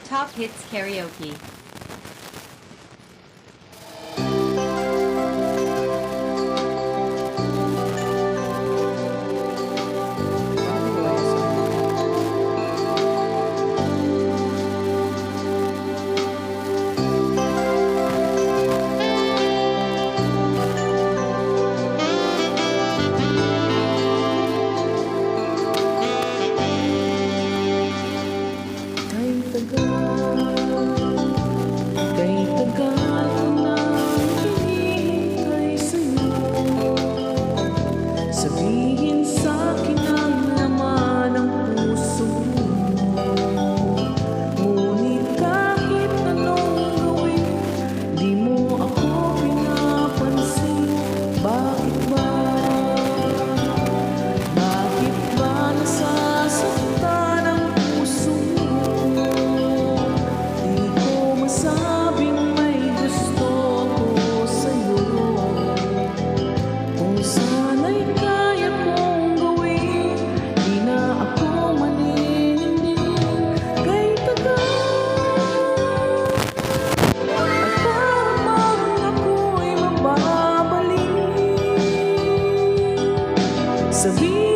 Top Hits Karaoke. Sabihin sa'kin ang laman ng puso mo. Ngunit kahit anong gawin, di mo ako pinapansin. Bakit ba? Bakit ba nasasaktan ang puso mo? Di ko masabing may gusto ko sa'yo. Kung sana'y kaya kong gawin, di na ako maninindig kay tagal. At parang ako'y mababalik. Sabihin